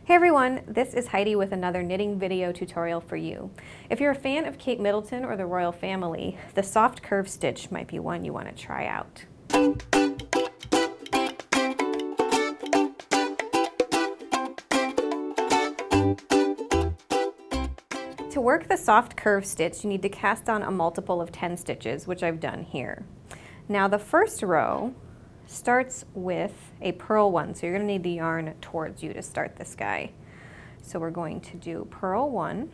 Hey everyone, this is Heidi with another knitting video tutorial for you. If you're a fan of Kate Middleton or the royal family, the soft curve stitch might be one you want to try out. To work the soft curve stitch, you need to cast on a multiple of 10 stitches, which I've done here. Now the first row starts with a purl one, so you're going to need the yarn towards you to start this guy. So we're going to do purl one,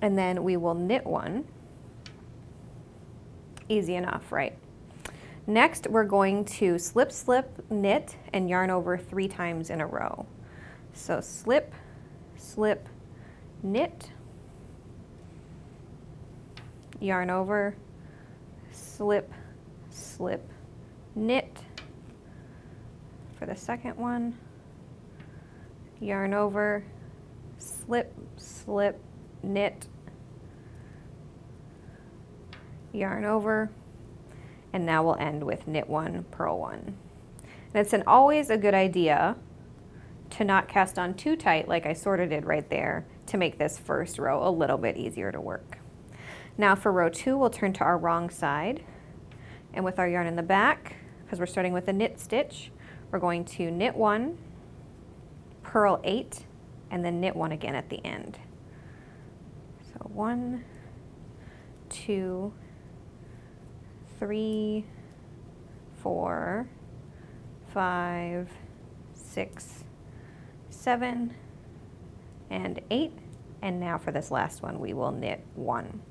and then we will knit one. Easy enough, right? Next we're going to slip, slip, knit, and yarn over 3 times in a row. So slip, slip, knit, yarn over, slip, slip, knit. For the second one, yarn over, slip, slip, knit, yarn over, and now we'll end with knit one, purl one. And it's always a good idea to not cast on too tight like I sort of did right there to make this first row a little bit easier to work. Now for row 2, we'll turn to our wrong side, and with our yarn in the back, because we're starting with a knit stitch, we're going to knit 1, purl 8, and then knit 1 again at the end. So 1, 2, 3, 4, 5, 6, 7, and 8. And now for this last one, we will knit 1.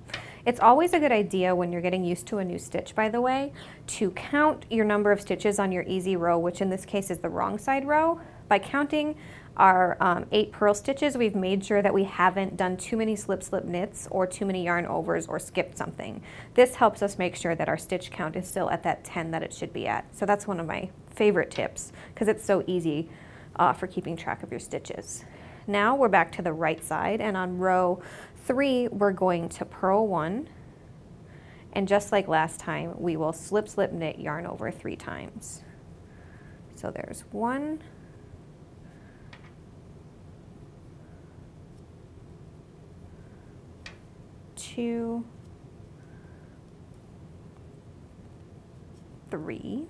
It's always a good idea when you're getting used to a new stitch, by the way, to count your number of stitches on your easy row, which in this case is the wrong side row. By counting our 8 purl stitches, we've made sure that we haven't done too many slip slip knits or too many yarn overs or skipped something. This helps us make sure that our stitch count is still at that 10 that it should be at. So that's one of my favorite tips because it's so easy for keeping track of your stitches. Now we're back to the right side, and on row 3 we're going to purl 1, and just like last time we will slip slip knit, yarn over 3 times. So there's 1, 2, 3,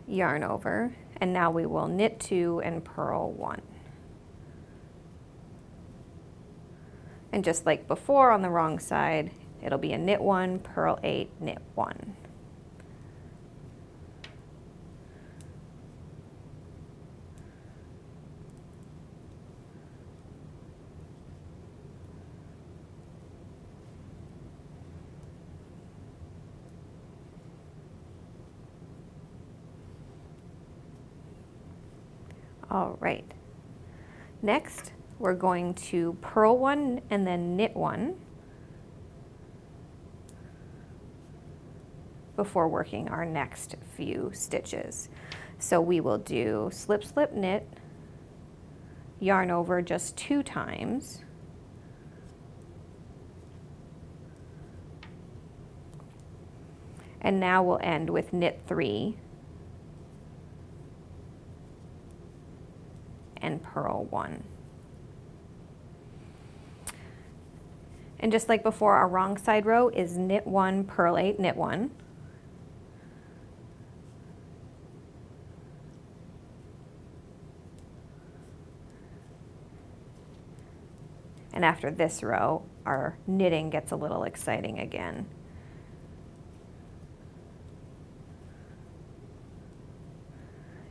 yarn over, and now we will knit 2 and purl 1. And just like before on the wrong side, it'll be a knit 1, purl 8, knit 1. All right, next we're going to purl 1 and then knit 1 before working our next few stitches. So we will do slip slip knit, yarn over just 2 times, and now we'll end with knit 3 and purl 1. And just like before, our wrong side row is knit 1, purl 8, knit 1. And after this row, our knitting gets a little exciting again.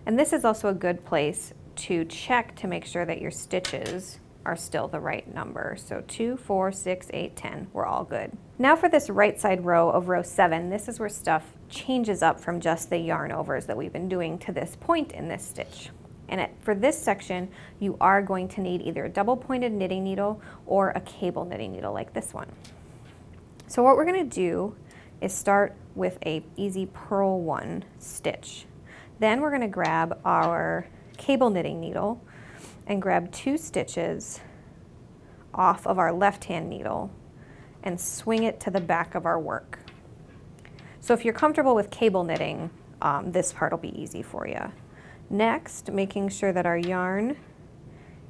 And this is also a good place to check to make sure that your stitches are still the right number. So 2, 4, 6, 8, 10, we're all good. Now for this right side row of row 7, this is where stuff changes up from just the yarn overs that we've been doing to this point in this stitch. And for this section, you are going to need either a double pointed knitting needle or a cable knitting needle like this one. So what we're going to do is start with a easy purl 1 stitch. Then we're going to grab our cable knitting needle and grab 2 stitches off of our left hand needle and swing it to the back of our work. So if you're comfortable with cable knitting, this part will be easy for you. Next, making sure that our yarn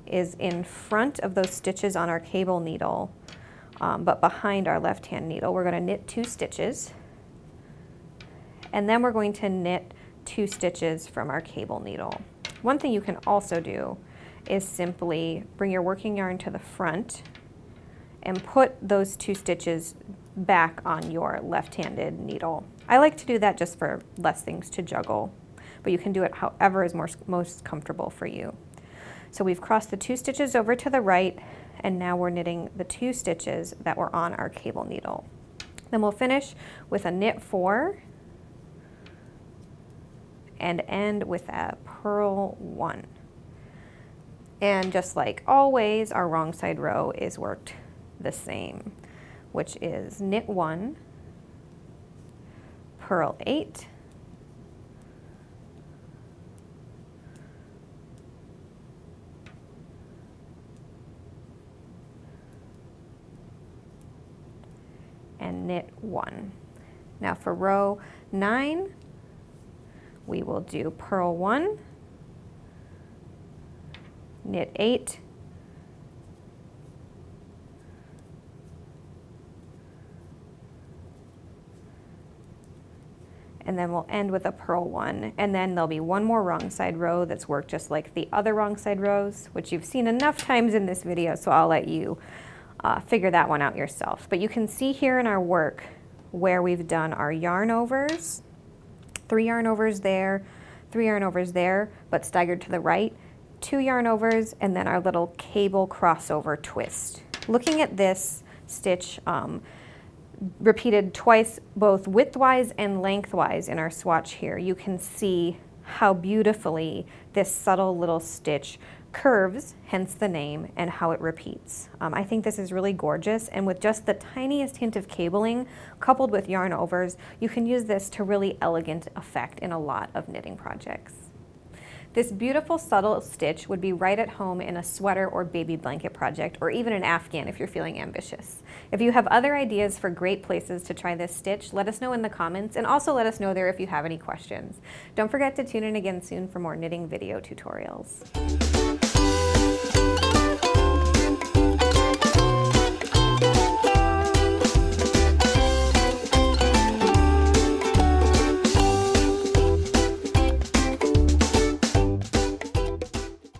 is in front of those stitches on our cable needle, but behind our left-hand needle. We're going to knit 2 stitches, and then we're going to knit 2 stitches from our cable needle. One thing you can also do is simply bring your working yarn to the front and put those 2 stitches back on your left-handed needle. I like to do that just for less things to juggle, but you can do it however is most comfortable for you. So we've crossed the 2 stitches over to the right, and now we're knitting the 2 stitches that were on our cable needle. Then we'll finish with a knit 4 and end with a purl 1. And just like always, our wrong side row is worked the same, which is knit 1, purl 8, and knit 1. Now for row 9, we will do purl 1, knit 8, and then we'll end with a purl 1, and then there'll be one more wrong side row that's worked just like the other wrong side rows, which you've seen enough times in this video, so I'll let you figure that one out yourself. But you can see here in our work where we've done our yarn overs, 3 yarn overs there, 3 yarn overs there, but staggered to the right, 2 yarn overs, and then our little cable crossover twist. Looking at this stitch repeated twice, both widthwise and lengthwise in our swatch here, you can see how beautifully this subtle little stitch curves, hence the name, and how it repeats. I think this is really gorgeous, and with just the tiniest hint of cabling coupled with yarn overs, you can use this to really elegant effect in a lot of knitting projects. This beautiful subtle stitch would be right at home in a sweater or baby blanket project, or even an afghan if you're feeling ambitious. If you have other ideas for great places to try this stitch, let us know in the comments, and also let us know there if you have any questions. Don't forget to tune in again soon for more knitting video tutorials.